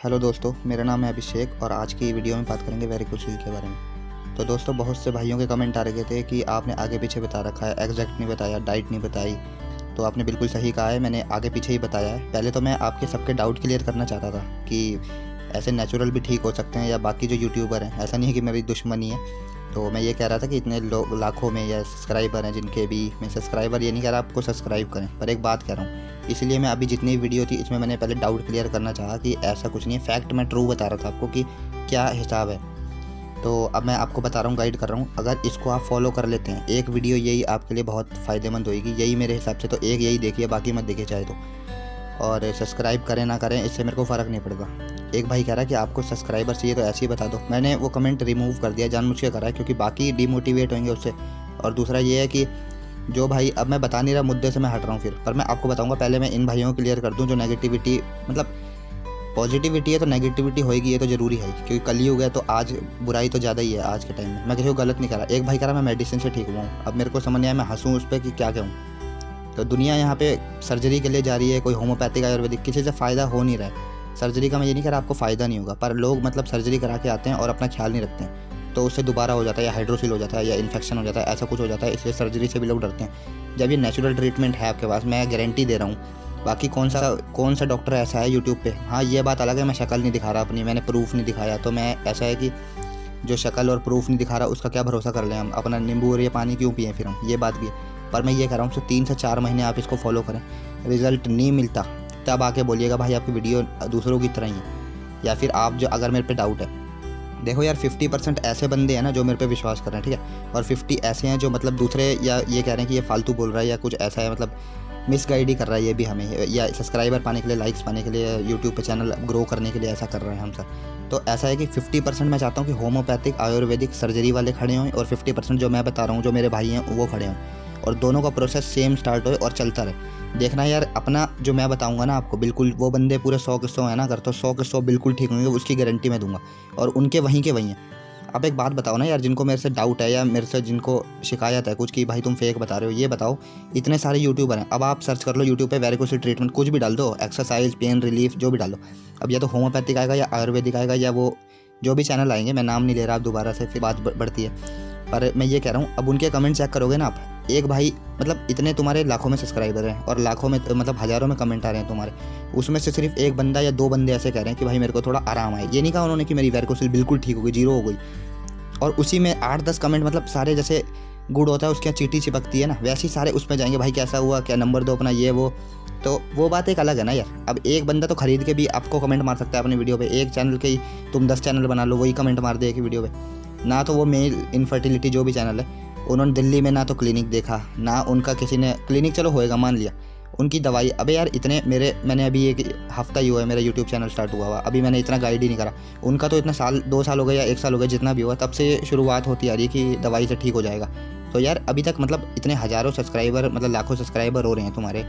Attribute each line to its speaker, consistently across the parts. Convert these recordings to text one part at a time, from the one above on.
Speaker 1: Hello दोस्तों, मेरा नाम है अभिषेक और आज की वीडियो में बात करेंगे वेरिकोसिल के बारे में। तो दोस्तों, बहुत से भाइयों के कमेंट आ रहे थे कि आपने आगे पीछे बता रखा है, एग्जैक्ट नहीं बताया, डाइट नहीं बताई। तो आपने बिल्कुल सही कहा है, मैंने आगे पीछे ही बताया है। पहले तो मैं आपके सबके डाउट क्लियर करना चाहता था कि ऐसे नेचुरल भी ठीक हो सकते हैं या बाकी जो यूट्यूबर हैं, ऐसा नहीं है कि मेरी दुश्मनी है। तो मैं ये कह रहा था कि इतने लोग लाखों में या सब्सक्राइबर हैं जिनके भी, मैं सब्सक्राइबर ये नहीं कह रहा आपको सब्सक्राइब करें, पर एक बात कह रहा हूँ। इसलिए मैं अभी जितनी वीडियो थी इसमें मैंने पहले डाउट क्लियर करना चाहा कि ऐसा कुछ नहीं है, फैक्ट मैं ट्रू बता रहा था आपको कि क्या हिसाब है। तो अब मैं आपको बता रहा हूँ, गाइड कर रहा हूँ। अगर इसको आप फॉलो कर लेते हैं, एक वीडियो यही आपके लिए बहुत फ़ायदेमंद होगी, यही मेरे हिसाब से। तो एक यही देखिए, बाकी मत देखिए चाहे तो। और सब्सक्राइब करें ना करें, इससे मेरे को फ़र्क नहीं पड़ता। एक भाई कह रहा है कि आपको सब्सक्राइबर चाहिए तो ऐसे ही बता दो। मैंने वो कमेंट रिमूव कर दिया, जानबूझ के करा है, क्योंकि बाकी डिमोटिवेट होंगे उससे। और दूसरा ये है कि जो भाई, अब मैं बता नहीं रहा, मुद्दे से मैं हट रहा हूँ फिर, पर मैं आपको बताऊंगा। पहले मैं इन भाइयों को क्लियर कर दूँ जो नेगेटिविटी, मतलब पॉजिटिविटी है तो नेगेटिविटी होएगी, ये तो ज़रूरी है, क्योंकि कलयुग है तो आज बुराई तो ज़्यादा ही है आज के टाइम में। मैं किसी को गलत नहीं कह रहा। एक भाई कह रहा मैं मेडिसिन से ठीक हुआ हूँ। अब मेरे को समझ नहीं आया मैं हंसूँ उस पर कि क्या कहूँ। तो दुनिया यहाँ पे सर्जरी के लिए जा रही है, कोई होम्योपैथिक आयुर्वेदिक, किसी से फ़ायदा हो नहीं रहा है। सर्जरी का मैं ये नहीं कह रहा आपको फ़ायदा नहीं होगा, पर लोग मतलब सर्जरी करा के आते हैं और अपना ख्याल नहीं रखते हैं, तो उससे दोबारा हो जाता है, या हाइड्रोसिल हो जाता है, या इन्फेक्शन हो जाता है, ऐसा कुछ हो जाता है। इसलिए सर्जरी से भी लोग डरते हैं। जब ये नेचुरल ट्रीटमेंट है आपके पास, मैं गारंटी दे रहा हूँ। बाकी कौन सा डॉक्टर ऐसा है यूट्यूब पे, हाँ ये बात अलग है, मैं शक्ल नहीं दिखा रहा अपनी, मैंने प्रूफ नहीं दिखाया। तो मैं ऐसा है कि जो शक्ल और प्रूफ नहीं दिखा रहा उसका क्या भरोसा कर लें हम, अपना नींबू और ये पानी क्यों पिए फिर हम, ये बात भी है। पर मैं ये कह रहा हूँ 3 से 4 महीने आप इसको फॉलो करें, रिजल्ट नहीं मिलता तब आके बोलिएगा भाई आपकी वीडियो दूसरों की तरह ही है। या फिर आप जो, अगर मेरे पे डाउट है, देखो यार 50% ऐसे बंदे हैं ना जो मेरे पे विश्वास कर रहे हैं, ठीक है, और 50 ऐसे हैं जो मतलब दूसरे या ये कह रहे हैं कि ये फालतू बोल रहा है या कुछ ऐसा है, मतलब मिसगाइड ही कर रहा है ये भी हमें, या सब्सक्राइबर पाने के लिए, लाइक्स पाने के लिए, यूट्यूब पे चैनल ग्रो करने के लिए ऐसा कर रहे हैं हम सब। तो ऐसा है कि 50% मैं चाहता हूँ कि होम्योपैथिक आयुर्वेदिक सर्जरी वाले खड़े हों, और 50% जो मैं बता रहा हूँ, जो मेरे भाई हैं वो खड़े हों, और दोनों का प्रोसेस सेम स्टार्ट हो और चलता रहे। देखना यार, अपना जो मैं बताऊंगा ना आपको, बिल्कुल वो बंदे पूरे 100 के 100 है ना, अगर तो 100 के 100 बिल्कुल ठीक होंगे, उसकी गारंटी मैं दूंगा, और उनके वहीं के वहीं हैं। अब एक बात बताओ ना यार, जिनको मेरे से डाउट है या मेरे से जिनको शिकायत है कुछ कि भाई तुम फेक बता रहे हो, ये बताओ। इतने सारे यूट्यूबर हैं, अब आप सर्च कर लो यूट्यूब पे वेरिकोसिल ट्रीटमेंट, कुछ भी डाल दो, एक्सरसाइज, पेन रिलीफ, जो भी डालो। अब या तो होम्योपैथिक आएगा या आयुर्वेदिक आएगा, या वो जो भी चैनल आएंगे, मैं नाम नहीं ले रहा, आप दोबारा से फिर बात बढ़ती है। पर मैं ये कह रहा हूँ, अब उनके कमेंट चेक करोगे ना आप, एक भाई, मतलब इतने तुम्हारे लाखों में सब्सक्राइबर हैं और लाखों में, मतलब हज़ारों में कमेंट आ रहे हैं तुम्हारे, उसमें से सिर्फ एक बंदा या 2 बंदे ऐसे कह रहे हैं कि भाई मेरे को थोड़ा आराम आए। ये नहीं कहा उन्होंने कि मेरी वेरिकोसिल बिल्कुल ठीक हो गई, जीरो हो गई। और उसी में 8-10 कमेंट, मतलब सारे जैसे गुड़ होता है उसके यहाँ चींटी चिपकती है ना, वैसे ही सारे उसमें जाएंगे, भाई कैसा हुआ, क्या नंबर दो अपना, ये वो। तो वो बात एक अलग है ना यार। अब एक बंदा तो खरीद के भी आपको कमेंट मार सकता है अपनी वीडियो पे, एक चैनल के ही तुम 10 चैनल बना लो, वही कमेंट मार दे एक वीडियो पे। ना तो वो मेल इनफर्टिलिटी जो भी चैनल है, उन्होंने दिल्ली में ना तो क्लिनिक देखा, ना उनका किसी ने क्लिनिक, चलो होएगा मान लिया, उनकी दवाई। अबे यार इतने मैंने अभी 1 हफ्ता ही हुआ है मेरा यूट्यूब चैनल स्टार्ट हुआ अभी मैंने इतना गाइड ही नहीं करा। उनका तो इतना साल, 2 साल हो गए या 1 साल हो गया, जितना भी हुआ, तब से शुरुआत होती आ रही है कि दवाई से ठीक हो जाएगा। तो यार अभी तक मतलब इतने हज़ारों सब्सक्राइबर, मतलब लाखों सब्सक्राइबर हो रहे हैं तुम्हारे,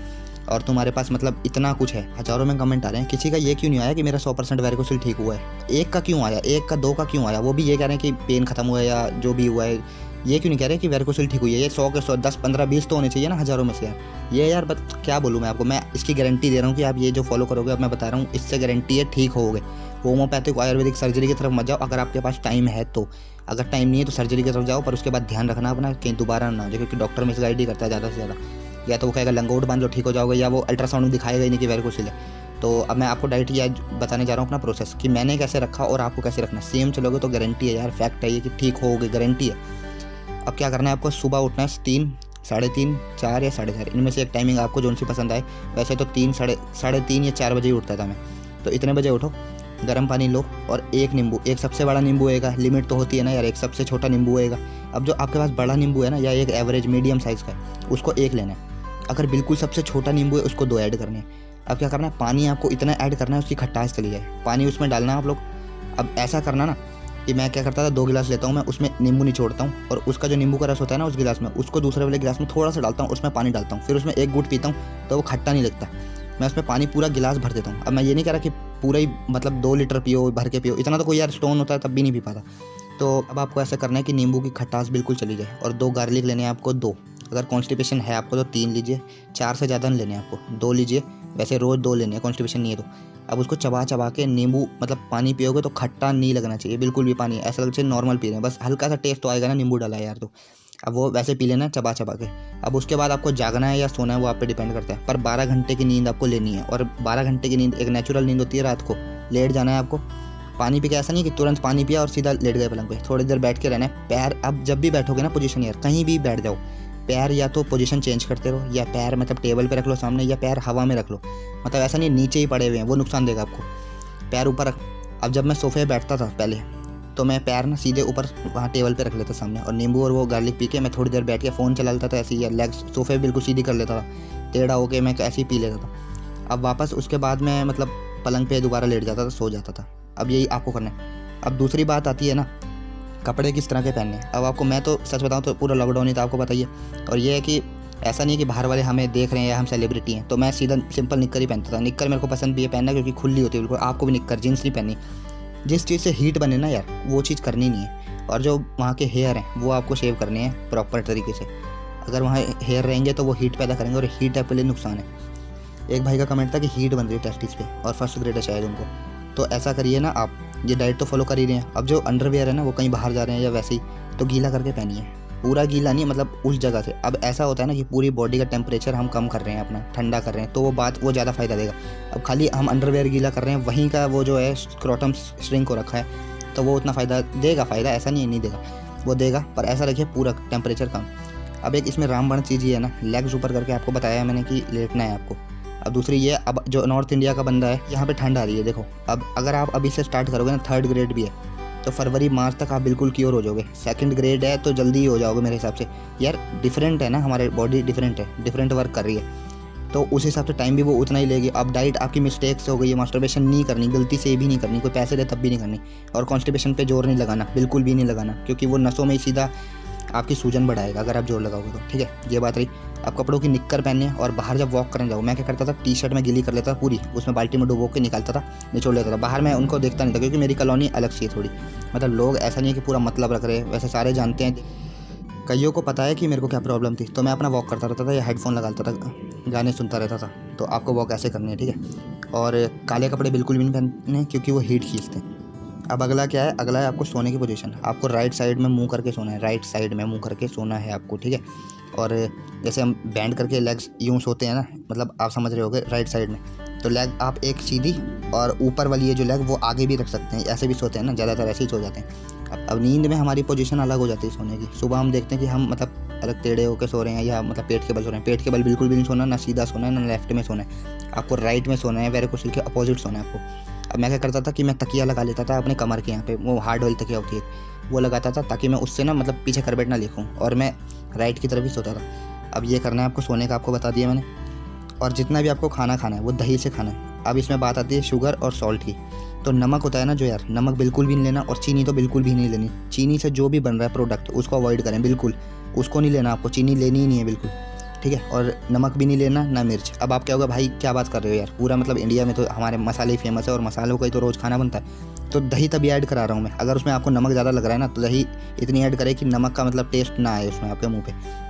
Speaker 1: और तुम्हारे पास मतलब इतना कुछ है, हज़ारों में कमेंट आ रहे हैं। किसी का ये क्यों नहीं आया कि मेरा 100% वेरिकोसिल ठीक हुआ है? एक का क्यों आया, एक का, 2 का क्यों आया? वो भी ये कह रहे हैं कि पेन खत्म हुआ है या जो भी हुआ है, ये क्यों नहीं कह रहे कि वेरिकोसिल ठीक हुई है? ये 100 के 100, 10, 15, 20 तो होने चाहिए ना हज़ारों में से यार। ये यार क्या बोलूँ मैं आपको, मैं इसकी गारंटी दे रहा हूँ कि आप ये जो फॉलो करोगे, अब मैं बता रहा हूँ, इससे गारंटी है ठीक होगे। होम्योपैथिक आयुर्वेदिक सर्जरी की तरफ मत जाओ अगर आपके पास टाइम है तो, अगर टाइम नहीं है तो सर्जरी की तरफ जाओ, पर उसके बाद ध्यान रखना अपना कहीं दोबारा ना हो जाए, क्योंकि डॉक्टर मिसगाइड ही करता है ज़्यादा से ज़्यादा। या तो वो कहेगा लंगोट बांध लो ठीक हो जाओगे, या वो अल्ट्रासाउंड में दिखाएगा ही नहीं कि वेरिकोसिल है। तो अब मैं आपको डायरेक्ट ये बताने जा रहा हूँ अपना प्रोसेस, कि मैंने कैसे रखा और आपको कैसे रखना। सेम चलोगे तो गारंटी है यार, फैक्ट है ये कि ठीक होगे, गारंटी है। अब क्या करना है आपको, सुबह उठना है 3, 3:30, 4 या 4:30, इनमें से एक टाइमिंग आपको जोन सी पसंद आए। वैसे तो 3, 3:30 या 4 बजे ही उठता था मैं, तो इतने बजे उठो, गर्म पानी लो, और एक नींबू, एक सबसे बड़ा नींबू होएगा, लिमिट तो होती है ना यार, एक सबसे छोटा नींबू होएगा। अब जो आपके पास बड़ा नींबू है ना, या एक एवरेज मीडियम साइज़ का है, उसको एक लेना है। अगर बिल्कुल सबसे छोटा नींबू है, उसको 2 ऐड करने हैं। अब क्या करना है, पानी आपको इतना ऐड करना है उसकी खटास चली जाए, पानी उसमें डालना आप लोग। अब ऐसा करना ना कि मैं क्या करता था, 2 गिलास लेता हूँ मैं, उसमें नींबू निचोड़ता हूँ, और उसका जो नींबू का रस होता है ना उस गिलास में, उसको दूसरे वाले गिलास में थोड़ा सा डालता हूँ, उसमें पानी डालता हूँ, फिर उसमें एक घूंट पीता हूँ, तो वो खट्टा नहीं लगता। मैं उसमें पानी पूरा गिलास भर देता हूँ। अब मैं ये नहीं कह रहा कि पूरा ही मतलब 2 लीटर पियो, भर के पियो, इतना तो कोई यार स्टोन होता है तब भी नहीं पी पाता। तो अब आपको ऐसा करना है कि नींबू की खटास बिल्कुल चली जाए, और 2 गार्लिक लेने हैं आपको, 2। अगर कॉन्स्टिपेशन है आपको तो 3 लीजिए, 4 से ज़्यादा नहीं लेने आपको, 2 लीजिए। वैसे रोज़ 2 लेने हैं, कॉन्स्टिपेशन नहीं है तो। अब उसको चबा चबा के नींबू मतलब पानी पियोगे तो खट्टा नहीं लगना चाहिए बिल्कुल भी पानी, ऐसा लगना चाहिए नॉर्मल पी रहे हैं, बस हल्का सा टेस्ट तो आएगा ना नींबू डाला है यार तो। अब वो वैसे पी लेना चबा चबा के। अब उसके बाद आपको जागना है या सोना है वो आप पे डिपेंड करता है, पर 12 घंटे की नींद आपको लेनी है। और 12 घंटे की नींद एक नेचुरल नींद होती है। रात को लेट जाना है आपको, पानी पी के, ऐसा नहीं कि तुरंत पानी पिया और सीधा लेट गए पलंग पे, थोड़ी देर बैठ के रहना है। पैर अब जब भी बैठोगे ना पोजीशन यार कहीं भी बैठ जाओ, पैर या तो पोजीशन चेंज करते रहो, या पैर मतलब टेबल पे रख लो सामने, या पैर हवा में रख लो, मतलब ऐसा नहीं नीचे ही पड़े हुए हैं, वो नुकसान देगा आपको। पैर ऊपर रख। अब जब मैं सोफे बैठता था पहले तो मैं पैर ना सीधे ऊपर वहाँ टेबल पे रख लेता सामने, और नींबू और वो गार्लिक पी के मैं थोड़ी देर बैठ के फ़ोन चला लेता था ऐसे ही, या लेग्स सोफे बिल्कुल सीधी कर लेता था, टेढ़ा होके मैं ऐसे ही पी लेता था। अब वापस उसके बाद मैं मतलब पलंग पे दोबारा लेट जाता था, सो जाता था। अब यही आपको करना है। अब दूसरी बात आती है ना कपड़े किस तरह के पहनने हैं। अब आपको मैं तो सच बताऊं तो पूरा लॉकडाउन ही था, आपको बताइए। और ये है कि ऐसा नहीं कि बाहर वाले हमें देख रहे हैं या हम सेलिब्रिटी हैं, तो मैं सीधा सिंपल निक्कर ही पहनता था। निक्कर मेरे को पसंद भी है पहनना क्योंकि खुली होती है बिल्कुल। आपको भी निक्कर जीन्स नहीं पहननी, जिस चीज़ से हीट बने ना यार वो चीज़ करनी नहीं है। और जो वहाँ के हेयर हैं वो आपको शेव करने हैं प्रॉपर तरीके से। अगर वहाँ हेयर रहेंगे तो वो हीट पैदा करेंगे, और हीट आपके लिए नुकसान है। एक भाई का कमेंट था कि हीट बन रही है टेस्टिस पे, और फर्स्ट ग्रेड है शायद उनको। तो ऐसा करिए ना आप, ये डाइट तो फॉलो कर ही रहे हैं। अब जो अंडरवेयर है ना वो कहीं बाहर जा रहे हैं या वैसे ही, तो गीला करके पहनिए, पूरा गीला नहीं, मतलब उस जगह से। अब ऐसा होता है ना कि पूरी बॉडी का टेम्परेचर हम कम कर रहे हैं, अपना ठंडा कर रहे हैं, तो वो ज़्यादा फ़ायदा देगा। अब खाली हम अंडरवेयर गीला कर रहे हैं, वहीं का वो जो है स्क्रोटम श्रिंक हो रखा है, तो वो उतना फ़ायदा देगा, फ़ायदा ऐसा नहीं देगा, वो देगा, पर ऐसा रखिए पूरा टेम्परेचर कम। अब एक इसमें रामबाण चीज़ ये है ना, लेग्स ऊपर करके आपको बताया मैंने कि लेटना है आपको। अब दूसरी ये, अब जो नॉर्थ इंडिया का बंदा है यहाँ पे ठंड आ रही है, देखो अब अगर आप अभी से स्टार्ट करोगे ना, 3rd ग्रेड भी है तो फरवरी मार्च तक आप बिल्कुल क्योर हो जाओगे। 2nd ग्रेड है तो जल्दी ही हो जाओगे मेरे हिसाब से। यार डिफरेंट है ना, हमारे बॉडी डिफरेंट है, डिफरेंट वर्क कर रही है, तो उस हिसाब से टाइम भी वो उतना ही लेगी। अब डाइट आपकी मिस्टेक्स हो गई है, मास्टरबेशन नहीं करनी, गलती से भी नहीं करनी, कोई पैसे दे तब भी नहीं करनी, और कॉन्स्टिपेशन पे जोर नहीं लगाना, बिल्कुल भी नहीं लगाना, क्योंकि वो नसों में ही सीधा आपकी सूजन बढ़ाएगा अगर आप जोर लगाओगे तो। ठीक है, ये बात रही। आप कपड़ों की निक्कर पहने, और बाहर जब वॉक करने जाओ, मैं क्या करता था, टी-शर्ट में गीली कर लेता था पूरी, उसमें बाल्टी में डुबो के निकालता था, निचोड़ लेता था। बाहर मैं उनको देखता नहीं था क्योंकि मेरी कॉलोनी अलग सी है थोड़ी, मतलब लोग ऐसा नहीं है कि पूरा मतलब रख रहे हैं, वैसे सारे जानते हैं, कईयों को पता है कि मेरे को क्या प्रॉब्लम थी। तो मैं अपना वॉक करता रहता था या हेडफोन लगाता था, गाने सुनता रहता था। तो आपको वॉक ऐसे करनी है, ठीक है। और काले कपड़े बिल्कुल भी नहीं पहनने क्योंकि वो हीट खींचते हैं। अब अगला क्या है, अगला है आपको सोने की पोजीशन। आपको राइट साइड में मुंह करके सोना है, राइट साइड में मुंह करके सोना है आपको, ठीक है। और जैसे हम बैंड करके लेग्स यूँ सोते हैं ना, मतलब आप समझ रहे होगे, राइट साइड में तो लेग आप एक सीधी, और ऊपर वाली ये जो लेग वो आगे भी रख सकते हैं, ऐसे भी सोते हैं ना, ज़्यादातर ऐसे ही सो जाते हैं। अब नींद में हमारी पोजीशन अलग हो जाती है सोने की। सुबह हम देखते हैं कि हम मतलब अलग टेढ़े होकर सो रहे हैं, या मतलब पेट के बल सो रहे हैं। पेट के बल बिल्कुल भी नहीं सोना, ना सीधा सोना है ना लेफ्ट में सोना है, आपको राइट में सोना है, वेरिकोसिल के अपोजिट सोना है आपको। अब मैं क्या करता था कि मैं तकिया लगा लेता था अपने कमर के यहाँ पे, वो हार्ड वाली तकिया होती है, वो लगाता था ताकि मैं उससे ना मतलब पीछे कर बैठना लिखूँ, और मैं राइट की तरफ ही सोता था। अब ये करना है आपको, सोने का आपको बता दिया मैंने। और जितना भी आपको खाना खाना है वो दही से खाना है। अब इसमें बात आती है शुगर और सॉल्ट की। तो नमक होता है ना जो यार, नमक बिल्कुल भी नहीं लेना, और चीनी तो बिल्कुल भी नहीं लेनी। चीनी से जो भी बन रहा है प्रोडक्ट उसको अवॉइड करें बिल्कुल, उसको नहीं लेना, आपको चीनी लेनी ही नहीं है बिल्कुल, ठीक है। और नमक भी नहीं लेना, ना मिर्च। अब आप क्या होगा, भाई क्या बात कर रहे हो यार, पूरा मतलब इंडिया में तो हमारे मसाले ही फेमस है, और मसालों का ही तो रोज़ खाना बनता है। तो दही तभी ऐड करा रहा हूँ मैं। अगर उसमें आपको नमक ज़्यादा लग रहा है ना, तो दही इतनी ऐड करें कि नमक का मतलब टेस्ट ना आए उसमें आपके मुँह पे।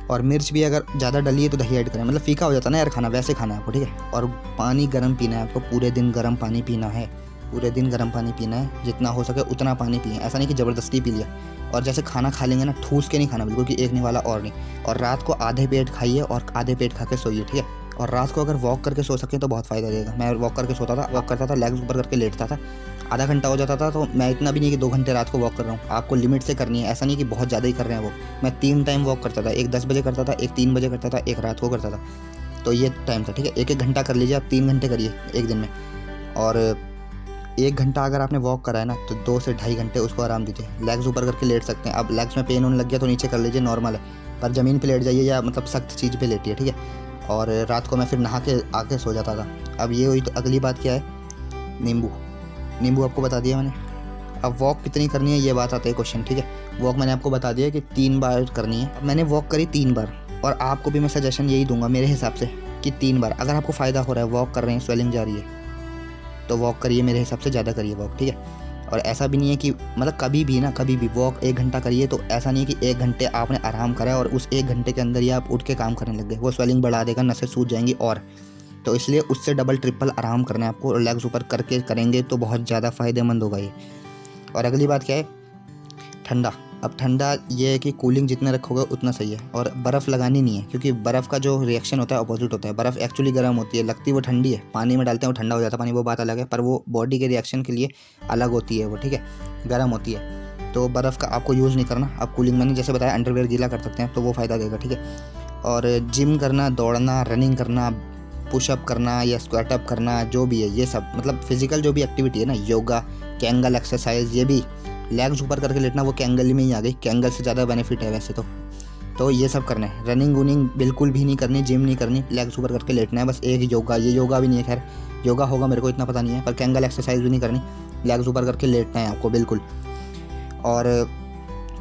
Speaker 1: और मिर्च भी अगर ज़्यादा डली है तो दही ऐड करें, मतलब फीका हो जाता है ना यार खाना, वैसे खाना है आपको, ठीक है। और पानी गर्म पीना है आपको, पूरे दिन गर्म पानी पीना है, पूरे दिन गर्म पानी पीना है, जितना हो सके उतना पानी पिए, ऐसा नहीं कि ज़बरदस्ती पी लिया। और जैसे खाना खा लेंगे ना, ठूस के नहीं खाना बिल्कुल, कि एक नहीं वाला और नहीं। और रात को आधे पेट खाइए और आधे पेट खा के सोइए, ठीक है। और रात को अगर वॉक करके सो सकें तो बहुत फ़ायदा देगा। मैं वॉक करके सोता था, वॉक करता था, लेग्स ऊपर करके लेटता था, आधा घंटा हो जाता था। तो मैं इतना भी नहीं कि 2 घंटे रात को वॉक कर रहा हूँ, आपको लिमिट से करनी है, ऐसा नहीं कि बहुत ज़्यादा ही कर रहे हैं वॉक। मैं 3 टाइम वॉक करता था, एक 10 बजे करता था, एक 3 बजे करता था, एक रात को करता था। तो ये टाइम था, ठीक है। 1-1 घंटा कर लीजिए आप, 3 घंटे करिए एक दिन में। और 1 घंटा अगर आपने वॉक करा है ना, तो 2 से ढाई घंटे उसको आराम दीजिए। लेग्स ऊपर करके लेट सकते हैं। अब लेग्स में पेन होने लग गया तो नीचे कर लीजिए, नॉर्मल है, पर ज़मीन पे लेट जाइए या मतलब सख्त चीज़ पे लेटिए, ठीक है। और रात को मैं फिर नहा के आके सो जाता था। अब ये हुई, तो अगली बात क्या है, नींबू आपको बता दिया मैंने। अब वॉक कितनी करनी है ये बात आती है क्वेश्चन, ठीक है। वॉक मैंने आपको बता दिया कि 3 बार करनी है। अब मैंने वॉक करी 3 बार, और आपको भी मैं सजेशन यही दूंगा मेरे हिसाब से कि 3 बार। अगर आपको फ़ायदा हो रहा है, वॉक कर रहे हैं, स्वेलिंग जा रही है, तो वॉक करिए, मेरे हिसाब से ज़्यादा करिए वॉक, ठीक है। और ऐसा भी नहीं है कि मतलब कभी भी वॉक 1 घंटा करिए, तो ऐसा नहीं है कि 1 घंटे आपने आराम करा और उस 1 घंटे के अंदर ही आप उठ के काम करने लग गए, वो स्वेलिंग बढ़ा देगा, नसें सूज जाएंगी। और तो इसलिए उससे डबल ट्रिपल आराम करना है आपको, और लेग्स ऊपर करके करेंगे तो बहुत ज़्यादा फ़ायदेमंद होगा ये। और अगली बात क्या है, ठंडा। अब ठंडा ये है कि कूलिंग जितना रखोगे उतना सही है, और बर्फ़ लगानी नहीं है, क्योंकि बर्फ़ का जो रिएक्शन होता है अपोजिट होता है। बर्फ़ एक्चुअली गर्म होती है, लगती वो ठंडी है, पानी में डालते हैं वो ठंडा हो जाता है पानी, वो बात अलग है, पर वो बॉडी के रिएक्शन के लिए अलग होती है वो, ठीक है, गर्म होती है। तो बर्फ़ का आपको यूज़ नहीं करना। अब कूलिंग मैंने जैसे बताया अंडरवियर गीला कर सकते हैं तो वो फ़ायदा देगा, ठीक है। और जिम करना, दौड़ना, रनिंग करना, पुशअप करना या स्क्वाट अप करना, जो भी है ये सब मतलब फिजिकल जो भी एक्टिविटी है ना, योगा, कैंगल एक्सरसाइज, ये भी लेग्स ऊपर करके लेटना, वो कैंगल में ही आ गई। कैंगल से ज़्यादा बेनिफिट है वैसे तो ये सब करना है। रनिंग वनिंग बिल्कुल भी नहीं करनी, जिम नहीं करनी, लेग्स ऊपर करके लेटना है बस। एक योगा, ये योगा भी नहीं है, खैर योगा होगा मेरे को इतना पता नहीं है, पर कैंगल एक्सरसाइज भी नहीं करनी, लेग्स ऊपर करके लेटना है आपको बिल्कुल। और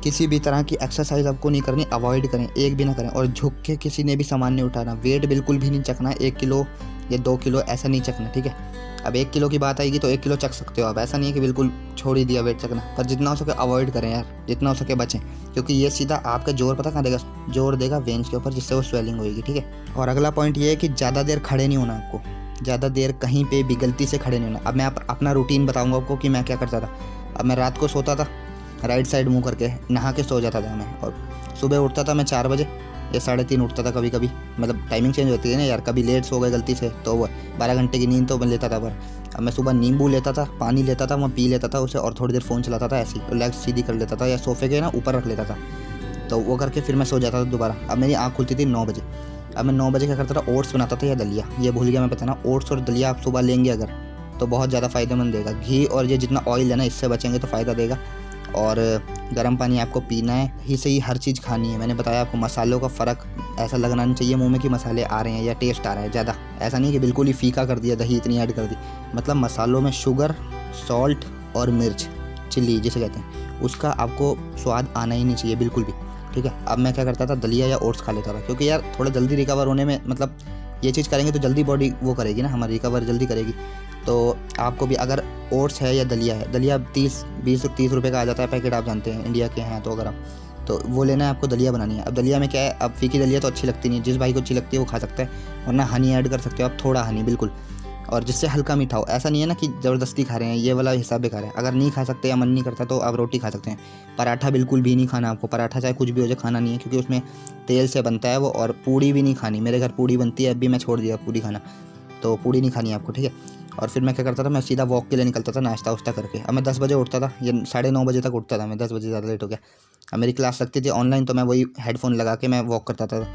Speaker 1: किसी भी तरह की एक्सरसाइज आपको नहीं करनी, अवॉइड करें, एक भी ना करें। और झुक के किसी ने भी सामान नहीं उठाना, वेट बिल्कुल भी नहीं चकना, 1 किलो या 2 किलो ऐसा नहीं चकना, ठीक है। अब 1 किलो की बात आएगी तो 1 किलो चक सकते हो आप, ऐसा नहीं है कि बिल्कुल छोड़ ही दिया वेट चकना, पर जितना हो सके अवॉइड करें यार, जितना हो सके बचें, क्योंकि ये सीधा आपका जोर पता कहाँ देगा, जोर देगा वेन्स के ऊपर, जिससे वो स्वेलिंग होगी, ठीक है। और अगला पॉइंट ये है कि ज़्यादा देर खड़े नहीं होना आपको, ज़्यादा देर कहीं पे भी गलती से खड़े नहीं होना। अब मैं अपना रूटीन बताऊँगा आपको कि मैं क्या करता था। अब मैं रात को सोता था राइट साइड मुँह करके, नहा के सो जाता था मैं, और सुबह उठता था मैं 4 बजे या 3:30 उठता था कभी कभी, मतलब टाइमिंग चेंज होती है ना यार, कभी लेट सो गए गलती से तो वो 12 घंटे की नींद तो मैं लेता था। पर अब मैं सुबह नींबू लेता था, पानी लेता था, मैं पी लेता था उसे, और थोड़ी देर फ़ोन चलाता था ऐसे ही, लेग्स सीधी कर लेता था या सोफे के ना ऊपर रख लेता था, तो वो करके फिर मैं सो जाता था दोबारा। अब मेरी आँख खुलती थी 9 बजे। अब मैं 9 बजे क्या करता था, ओट्स बनाता था या दलिया, ये भूल गया मैं बताना। ओट्स और दलिया आप सुबह लेंगे अगर तो बहुत ज़्यादा फ़ायदेमंद देगा। घी और ये जितना ऑयल है ना इससे बचेंगे तो फ़ायदा देगा। और गर्म पानी आपको पीना है ही सही, हर चीज़ खानी है। मैंने बताया आपको मसालों का फ़र्क ऐसा लगना नहीं चाहिए मुंह में कि मसाले आ रहे हैं या टेस्ट आ रहा है ज़्यादा, ऐसा नहीं कि बिल्कुल ही फीका कर दिया, दही इतनी ऐड कर दी, मतलब मसालों में शुगर, सॉल्ट और मिर्च, चिल्ली जिसे कहते हैं, उसका आपको स्वाद आना ही नहीं चाहिए बिल्कुल भी, ठीक है। अब मैं क्या करता था, दलिया या ओट्स खा लेता था, क्योंकि यार थोड़ा जल्दी रिकवर होने में, मतलब ये चीज़ करेंगे तो जल्दी बॉडी वो करेगी ना हमारी, रिकवर जल्दी करेगी। तो आपको भी अगर ओट्स है या दलिया है, दलिया 20-30 रुपये का आ जाता है पैकेट, आप जानते हैं इंडिया के हैं तो अगर आप, तो वो लेना है आपको, दलिया बनानी है। अब दलिया में क्या है, अब फीकी दलिया तो अच्छी लगती नहीं, जिस भाई को अच्छी लगती है वो खा सकता है, वरना हनी ऐड कर सकते हो आप, थोड़ा हनी बिल्कुल, और जिससे हल्का मीठा हो। ऐसा नहीं है ना कि ज़बरदस्ती खा रहे हैं, ये वाला हिसाब बेकार है। अगर नहीं खा सकते या मन नहीं करता तो आप रोटी खा सकते हैं। पराठा बिल्कुल भी नहीं खाना आपको, पराठा चाहे कुछ भी हो जाए खाना नहीं है, क्योंकि उसमें तेल से बनता है वो। और पूड़ी भी नहीं खानी, मेरे घर पूड़ी बनती है, अभी मैं छोड़ दिया पूड़ी खाना, तो पूड़ी नहीं खानी आपको, ठीक है। और फिर मैं क्या करता था, मैं सीधा वॉक के लिए निकलता था नाश्ता वाश्ता करके। अब मैं 10 बजे उठता था, ये 9:30 बजे तक उठता था मैं, 10 बजे ज़्यादा लेट हो गया। अब मेरी क्लास लगती थी ऑनलाइन, तो मैं वही हेडफोन लगा के मैं वॉक करता था।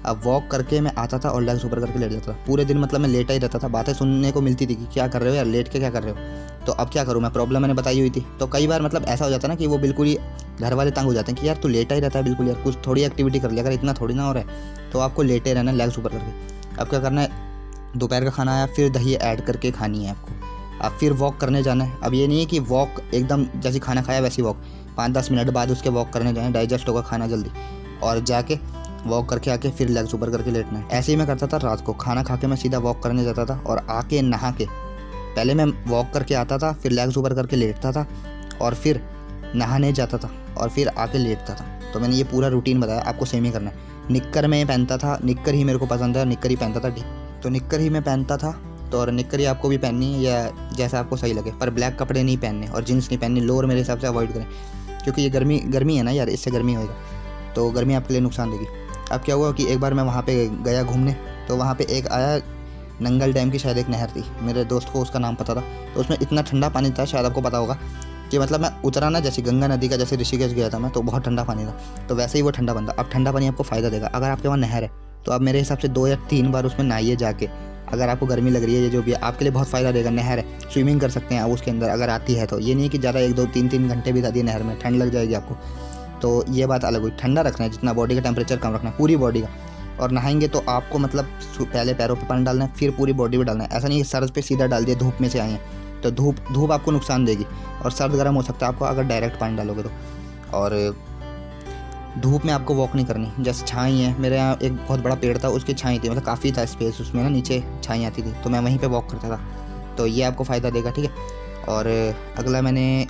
Speaker 1: अब वॉक करके मैं आता था और लेग्स ऊपर करके लेट जाता था। पूरे दिन मतलब मैं लेटा ही रहता था, बातें सुनने को मिलती थी कि क्या कर रहे हो यार, लेट के क्या कर रहे हो। तो अब क्या करूँ मैं, प्रॉब्लम मैंने बताई हुई थी। तो कई बार मतलब ऐसा हो जाता है ना कि वो बिल्कुल ही घर वाले तंग हो जाते हैं कि यार तू लेटा ही रहता है बिल्कुल, यार कुछ थोड़ी एक्टिविटी कर लिया, अगर इतना थोड़ी ना हो रहा है तो आपको लेटे रहना लेग्स ऊपर करके। अब क्या करना है, दोपहर का खाना आया, फिर दही ऐड करके खानी है आपको। अब फिर वॉक करने जाना है। अब ये नहीं है कि वॉक एकदम जैसे खाना खाया वैसी वॉक, 5-10 मिनट बाद उसके वॉक करने जाएँ, डाइजेस्ट होगा खाना जल्दी, और जाके वॉक करके आके फिर लेग्स ऊपर करके लेटना है। ऐसे ही मैं करता था रात को, खाना खा के मैं सीधा वॉक करने जाता था, और आके नहा के पहले मैं वॉक करके आता था, फिर लेग्स ऊपर करके लेटता था, और फिर नहाने जाता था, और फिर आके लेटता था। तो मैंने ये पूरा रूटीन बताया, आपको सेम ही करना है। निक्कर में पहनता था, निक्कर ही मेरे को पसंद है, निक्कर ही पहनता था, तो निक्कर ही मैं पहनता था। तो और निक्कर ही आपको भी पहननी है या जैसा आपको सही लगे, पर ब्लैक कपड़े नहीं पहनने और जीन्स नहीं पहननी। लोअर मेरे हिसाब से अवॉइड करें, क्योंकि ये गर्मी है ना यार, इससे गर्मी होएगा, तो गर्मी आपके लिए नुकसान देगी। अब क्या हुआ कि एक बार मैं वहाँ पे गया घूमने, तो वहाँ पे एक आया, नंगल डैम की शायद एक नहर थी, मेरे दोस्त को उसका नाम पता था। तो उसमें इतना ठंडा पानी था, शायद आपको पता होगा कि मतलब मैं उतरा ना जैसे गंगा नदी का, जैसे ऋषिकेश गया था मैं, तो बहुत ठंडा पानी था, तो वैसे ही वो ठंडा पानी था। अब ठंडा पानी आपको फ़ायदा देगा, अगर आपके वहाँ नहर है तो आप मेरे हिसाब से 2 या 3 बार उसमें नहाइए जाके। अगर आपको गर्मी लग रही है, ये जो भी है आपके लिए बहुत फ़ायदा देगा। नहर है, स्विमिंग कर सकते हैं आप उसके अंदर अगर आती है तो। ये नहीं कि ज़्यादा 1-2-3 घंटे बिता दिए नहर में, ठंड लग जाएगी आपको, तो ये बात अलग हुई। ठंडा रखना है, जितना बॉडी का टेम्परेचर कम रखना है, पूरी बॉडी का। और नहाएंगे तो आपको मतलब पहले पैरों पे पानी डालना है, फिर पूरी बॉडी पे डालना है। ऐसा नहीं कि सर पे सीधा डाल दिया, धूप में से आए हैं तो धूप आपको नुकसान देगी, और सर्द गर्म हो सकता है आपको अगर डायरेक्ट पानी डालोगे तो। और धूप में आपको वॉक नहीं करनी, जैसे छाई है, मेरे यहाँ एक बहुत बड़ा पेड़ था, उसकी छाई थी, मतलब काफ़ी था स्पेस उसमें ना, नीचे छाई आती थी, तो मैं वहीं पे वॉक करता था, तो ये आपको फ़ायदा देगा, ठीक है। और अगला मैंने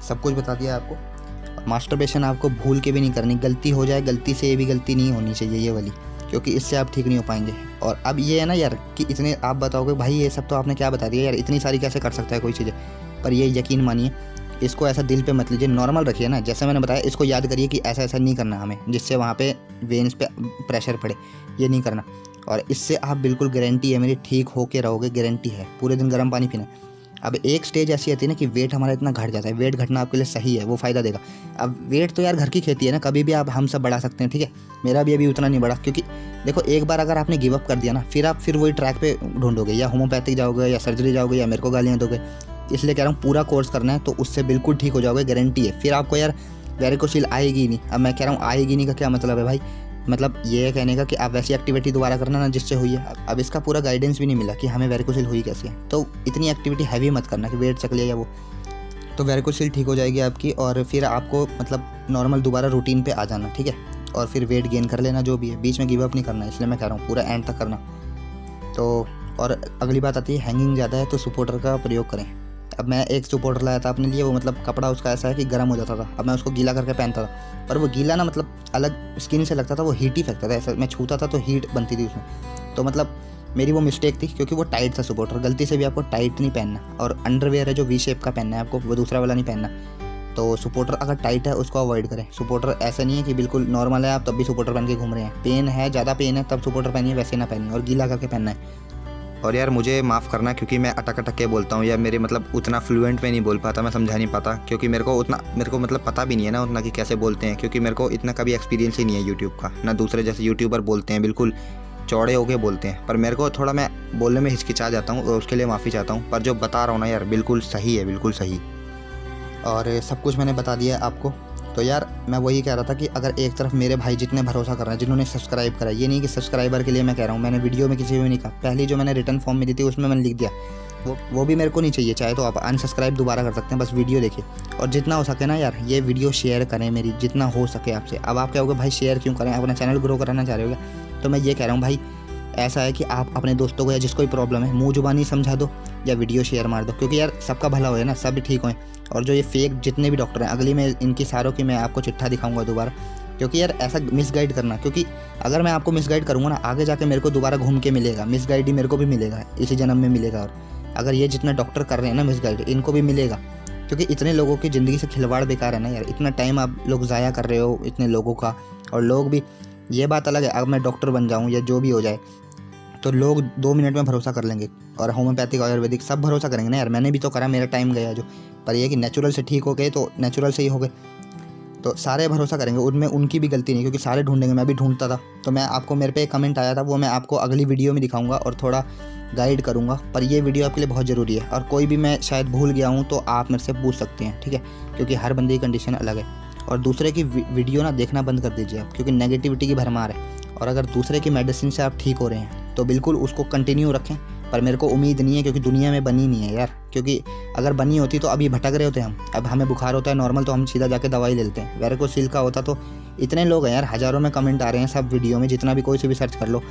Speaker 1: सब कुछ बता दिया आपको। मास्टरबेशन आपको भूल के भी नहीं करनी, गलती हो जाए, गलती से ये भी गलती नहीं होनी चाहिए ये वाली, क्योंकि इससे आप ठीक नहीं हो पाएंगे। और अब ये है ना यार कि इतने आप बताओगे भाई ये सब तो आपने क्या बता दिया यार, इतनी सारी कैसे कर सकता है कोई चीज़ें। पर ये यकीन मानिए, इसको ऐसा दिल पे मत लीजिए, नॉर्मल रखिए ना, जैसे मैंने बताया इसको याद करिए कि ऐसा ऐसा नहीं करना हमें जिससे वहाँ पे वेन्स पे प्रेशर पड़े, ये नहीं करना। और इससे आप बिल्कुल गारंटी है मेरी ठीक होके रहोगे, गारंटी है। पूरे दिन गर्म पानी पीना। अब एक स्टेज ऐसी आती है ना कि वेट हमारा इतना घट जाता है, वेट घटना आपके लिए सही है, वो फ़ायदा देगा। अब वेट तो यार घर की खेती है ना, कभी भी आप हम सब बढ़ा सकते हैं, ठीक है। मेरा भी अभी उतना नहीं बढ़ा, क्योंकि देखो एक बार अगर आपने गिव अप कर दिया ना, फिर आप वही ट्रैक पे ढूंढोगे, या होम्योपैथिक जाओगे या सर्जरी जाओगे या मेरे को गालियाँ दोगे। इसलिए कह रहा हूँ पूरा कोर्स करना है, तो उससे बिल्कुल ठीक हो जाओगे, गारंटी है। फिर आपको यार वेरिकोसील आएगी नहीं। अब मैं कह रहा हूँ आएगी नहीं का क्या मतलब है भाई, मतलब ये कहने का कि आप वैसी एक्टिविटी दोबारा करना ना जिससे हुई है। अब इसका पूरा गाइडेंस भी नहीं मिला कि हमें वेरिकोसील हुई कैसे है, तो इतनी एक्टिविटी हैवी मत करना कि वेट चक लिया या वो, तो वेरिकोसील ठीक हो जाएगी आपकी। और फिर आपको मतलब नॉर्मल दोबारा रूटीन पे आ जाना, ठीक है। और फिर वेट गेन कर लेना जो भी है, बीच में गिव अप नहीं करना, इसलिए मैं कह रहा हूँ पूरा एंड तक करना। तो और अगली बात आती है हैंगिंग ज़्यादा है तो सपोर्टर का प्रयोग करें। अब मैं एक सपोर्टर लाया था अपने लिए, वो मतलब कपड़ा उसका ऐसा है कि गर्म हो जाता था। अब मैं उसको गीला करके पहनता था, पर वो गीला ना मतलब अलग स्किन से लगता था, वो हीट ही फेंकता था, ऐसा मैं छूता था तो हीट बनती थी उसमें। तो मतलब मेरी वो मिस्टेक थी, क्योंकि वो टाइट था सपोर्टर। गलती से भी आपको टाइट नहीं पहनना, और अंडरवेयर है जो वी शेप का पहनना है आपको, वो दूसरा वाला नहीं पहनना। तो सपोर्टर अगर टाइट है उसको अवॉइड करें। सपोर्टर ऐसा नहीं है कि बिल्कुल नॉर्मल है आप तब भी सपोर्टर पहन के घूम रहे हैं, पेन है ज़्यादा पेन है तब सपोर्टर पहनिए, वैसे ना पहनिए, और गीला करके पहनना है। और यार मुझे माफ़ करना क्योंकि मैं अटक अटक के बोलता हूँ, या मेरे मतलब उतना फ्लुएंट में नहीं बोल पाता, मैं समझा नहीं पाता, क्योंकि मेरे को मतलब पता भी नहीं है ना उतना कि कैसे बोलते हैं, क्योंकि मेरे को इतना कभी एक्सपीरियंस ही नहीं है यूट्यूब का, ना दूसरे जैसे यूट्यूबर बोलते हैं बिल्कुल चौड़े होके बोलते हैं। पर मेरे को थोड़ा मैं बोलने में हिचकिचा जाता हूँ, और उसके लिए माफ़ी चाहता हूँ। पर जो बता रहा हूँ ना यार बिल्कुल सही है, बिल्कुल सही। और सब कुछ मैंने बता दिया आपको। तो यार मैं वही कह रहा था कि अगर एक तरफ मेरे भाई जितने भरोसा कर रहे हैं, जिन्होंने सब्सक्राइब करा, ये नहीं कि सब्सक्राइबर के लिए मैं कह रहा हूँ, मैंने वीडियो में किसी भी नहीं कहा, पहली जो मैंने रिटर्न फॉर्म में दी थी उसमें मैंने लिख दिया, वो भी मेरे को नहीं चाहिए। चाहे तो आप अनसब्सक्राइब दोबारा कर सकते हैं, बस वीडियो देखिए। और जितना हो सके ना यार ये वीडियो शेयर करें मेरी, जितना हो सके आपसे। अब आप कहोगे भाई शेयर क्यों करें, अपना चैनल ग्रो कराना चाह रहे हो, तो मैं ये कह रहा हूँ भाई ऐसा है कि आप अपने दोस्तों को या जिसको भी प्रॉब्लम है मुँह जुबानी समझा दो या वीडियो शेयर मार दो, क्योंकि यार सबका भला हो ना, सब ठीक होए। और जो ये फेक जितने भी डॉक्टर हैं, अगली में इनकी सारों की मैं आपको चिट्ठा दिखाऊंगा दोबारा, क्योंकि यार ऐसा मिसगाइड करना, क्योंकि अगर मैं आपको मिसगाइड करूँगा ना आगे जाके मेरे को दोबारा घूम के मिलेगा, मिसगाइड ही मेरे को भी मिलेगा, इसी जन्म में मिलेगा। और अगर ये जितने डॉक्टर कर रहे हैं ना मिसगाइड, इनको भी मिलेगा, क्योंकि इतने लोगों की ज़िंदगी से खिलवाड़ बेकार है ना यार। इतना टाइम आप लोग ज़ाया कर रहे हो इतने लोगों का, और लोग भी, ये बात अलग है अब मैं डॉक्टर बन जाऊँ या जो भी हो जाए तो लोग 2 मिनट में भरोसा कर लेंगे, और होम्योपैथिक आयुर्वेदिक सब भरोसा करेंगे ना यार। मैंने भी तो करा, मेरा टाइम गया जो, पर ये कि नेचुरल से ठीक हो गए तो नेचुरल से ही हो गए, तो सारे भरोसा करेंगे, उनमें उनकी भी गलती नहीं, क्योंकि सारे ढूंढेंगे, मैं भी ढूंढता था। तो मैं आपको, मेरे पे एक कमेंट आया था, वो मैं आपको अगली वीडियो में दिखाऊंगा और थोड़ा गाइड करूंगा। पर ये वीडियो आपके लिए बहुत ज़रूरी है, और कोई भी मैं शायद भूल गया हूँ तो आप मेरे से पूछ सकते हैं, ठीक है, क्योंकि हर बंदे की कंडीशन अलग है। और दूसरे की वीडियो ना देखना बंद कर दीजिए आप, क्योंकि नेगेटिविटी की भरमार है। और अगर दूसरे की मेडिसिन से आप ठीक हो रहे हैं तो बिल्कुल उसको कंटिन्यू रखें, पर मेरे को उम्मीद नहीं है, क्योंकि दुनिया में बनी नहीं है यार। क्योंकि अगर बनी होती तो अभी भटक रहे होते हम। अब हमें बुखार होता है नॉर्मल तो हम सीधा जाके दवाई ले लेते हैं, वेरिकोसील का होता तो इतने लोग हैं यार, हज़ारों में कमेंट आ रहे हैं सब वीडियो में, जितना भी कोई से भी सर्च कर लो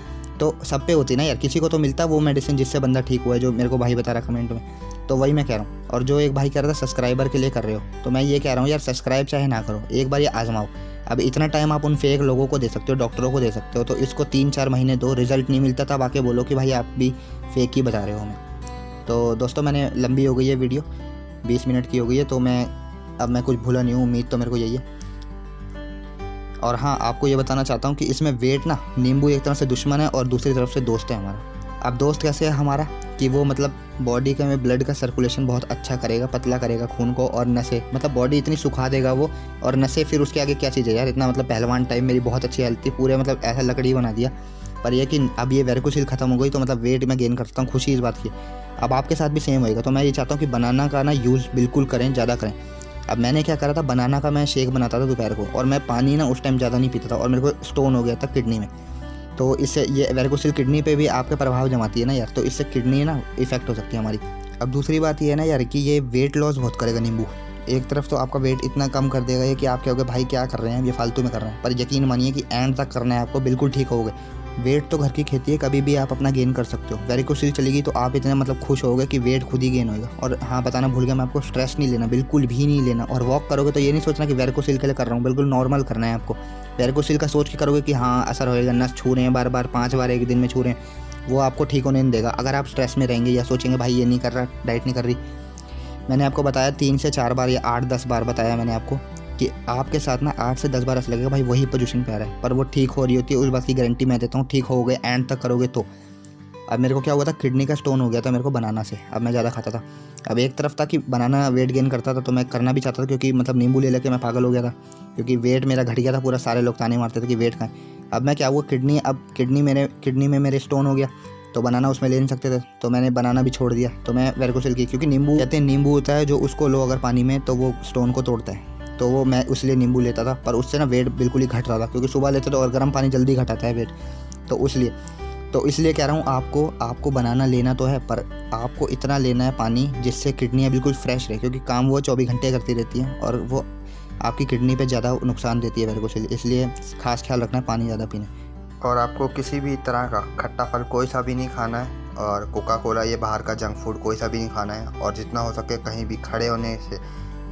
Speaker 1: तो सब पे होती ना यार, किसी को तो मिलता वो मेडिसिन जिससे बंदा ठीक हुआ है, जो मेरे को भाई बता रहा कमेंट में। तो वही मैं कह रहा हूँ। और जो एक भाई कह रहा था सब्सक्राइबर के लिए कर रहे हो, तो मैं ये कह रहा हूँ यार सब्सक्राइब चाहे ना करो, एक बार ये आजमाओ। अब इतना टाइम आप उन फेक लोगों को दे सकते हो, डॉक्टरों को दे सकते हो, तो इसको 3-4 महीने दो, रिजल्ट नहीं मिलता तब आके बोलो कि भाई आप भी फेक ही बता रहे हो हमें। तो दोस्तों मैंने लंबी हो गई है वीडियो, 20 मिनट की हो गई है, तो मैं कुछ भूला नहीं हूँ, उम्मीद तो मेरे को यही है। और हाँ आपको ये बताना चाहता हूँ कि इसमें वेट ना, नींबू एक तरफ से दुश्मन है और दूसरी तरफ से दोस्त है हमारा। अब दोस्त कैसे है हमारा, कि वो मतलब बॉडी के में ब्लड का सर्कुलेशन बहुत अच्छा करेगा, पतला करेगा खून को, और नसें मतलब बॉडी इतनी सुखा देगा वो, और नसें फिर उसके आगे क्या चीज़ है यार, इतना मतलब पहलवान टाइम मेरी बहुत अच्छी हेल्थ थी, पूरे मतलब ऐसा लकड़ी बना दिया। पर यह कि अब ये वेरिकोसील खत्म हो गई तो मतलब वेट मैं गेन करता हूँ, खुशी इस बात की। अब आपके साथ भी सेम होएगा, तो मैं ये चाहता हूँ कि बनाना का ना यूज़ बिल्कुल करें, ज़्यादा करें। अब मैंने क्या करा था, बनाना का मैं शेक बनाता था दोपहर को, और मैं पानी ना उस टाइम ज़्यादा नहीं पीता था, और मेरे को स्टोन हो गया था किडनी में। तो इससे ये वेरिकोसील किडनी पे भी आपके प्रभाव जमाती है ना यार, तो इससे किडनी ना इफेक्ट हो सकती है हमारी। अब दूसरी बात ये है ना यार कि ये वेट लॉस बहुत करेगा नींबू। एक तरफ तो आपका वेट इतना कम कर देगा ये कि आप कहोगे भाई क्या कर रहे हैं, ये फालतू में कर रहे हैं, पर यकीन मानिए कि एंड तक करना है आपको, बिल्कुल ठीक होगे। वेट तो घर की खेती है, कभी भी आप अपना गेन कर सकते हो। वेरिकोसिल चलेगी तो आप इतने मतलब खुश होगे कि वेट खुद ही गेन होगा। और हाँ, बताना भूल गया मैं आपको, स्ट्रेस नहीं लेना, बिल्कुल भी नहीं लेना। और वॉक करोगे तो ये नहीं सोचना कि वेरिकोसिल के लिए कर रहा हूँ, बिल्कुल नॉर्मल करना है आपको। वेरिकोसिल का सोच के करोगे कि हाँ असर होएगा, नस छू रहे हैं बार बार 5 बार एक दिन में छू रहे हैं, वो आपको ठीक होने नहीं देगा। अगर आप स्ट्रेस में रहेंगे या सोचेंगे भाई ये नहीं कर रहा, डाइट नहीं कर रही, मैंने आपको बताया 3 से 4 बार या 8-10 बार बताया मैंने आपको कि आपके साथ ना 8 से 10 बार ऐसा लगेगा भाई वही पोजीशन पे आ रहा है, पर वो ठीक हो रही होती है। उस बात की गारंटी मैं देता हूँ, ठीक हो गए एंड तक करोगे तो। अब मेरे को क्या हुआ था, किडनी का स्टोन हो गया था मेरे को बनाना से। अब मैं ज़्यादा खाता था। अब एक तरफ था कि बनाना वेट गेन करता था तो मैं करना भी चाहता था, क्योंकि मतलब नींबू ले लेके मैं पागल हो गया था, क्योंकि वेट मेरा घट गया था पूरा। सारे लोग ताने मारते थे कि वेट खाएं। अब मैं क्या हुआ, किडनी में मेरे स्टोन हो गया, तो बनाना उसमें ले नहीं सकते थे, तो मैंने बनाना भी छोड़ दिया। तो मैं वेरिकोसिल की, क्योंकि नींबू कहते हैं नींबू होता है जो उसको लो अगर पानी में तो वो स्टोन को तोड़ता है, तो वो मैं उसलिए नींबू लेता था। पर उससे ना वेट बिल्कुल ही घट रहा था, क्योंकि सुबह लेते तो और गर्म पानी जल्दी घटाता है वेट, तो इसलिए कह रहा हूँ आपको बनाना लेना तो है, पर आपको इतना लेना है पानी जिससे किडनियाँ बिल्कुल फ्रेश रहे, क्योंकि काम वो 24 घंटे करती रहती हैं और वो आपकी किडनी पे ज़्यादा नुकसान देती है वेरिकोसिल। इसलिए खास ख्याल रखना है पानी ज़्यादा पीना। और आपको किसी भी तरह का खट्टा फल कोई सा भी नहीं खाना है, और कोका कोला ये बाहर का जंक फूड कोई सा भी नहीं खाना है। और जितना हो सके कहीं भी खड़े होने से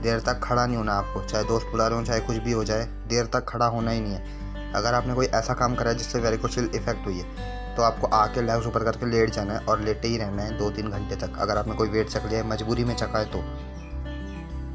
Speaker 1: देर तक खड़ा नहीं होना आपको, चाहे दोस्त बुला रहे हो चाहे कुछ भी हो जाए, देर तक खड़ा होना ही नहीं है। अगर आपने कोई ऐसा काम करा है जिससे वेरिकोसिल इफेक्ट हुई है तो आपको आके लेग्स ऊपर करके लेट जाना है और लेटे ही रहना है 2-3 घंटे तक। अगर आपने कोई वेट चक लिया है, मजबूरी में चका है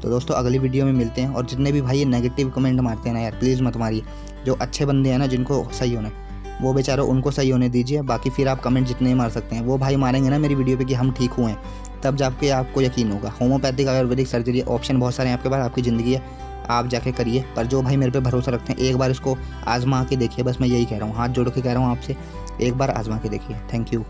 Speaker 1: तो दोस्तों अगली वीडियो में मिलते हैं। और जितने भी भाई ये नेगेटिव कमेंट मारते हैं ना यार, प्लीज़ मत मारिए। जो अच्छे बंदे हैं ना, जिनको सही होना है, वो बेचारे उनको सही होने दीजिए। बाकी फिर आप कमेंट जितने मार सकते हैं, वो भाई मारेंगे ना मेरी वीडियो पे कि हम ठीक हुए हैं, तब जाके आपको यकीन होगा। होम्योपैथिक आयुर्वेदिक सर्जरी ऑप्शन बहुत सारे हैं आपके पास, आपकी ज़िंदगी है, आप जाके करिए। पर जो भाई मेरे पे भरोसा रखते हैं, एक बार इसको आजमा के देखिए, बस मैं यही कह रहा हूँ, हाथ जोड़ के कह रहा हूँ आपसे, एक बार आजमा के देखिए। Thank you.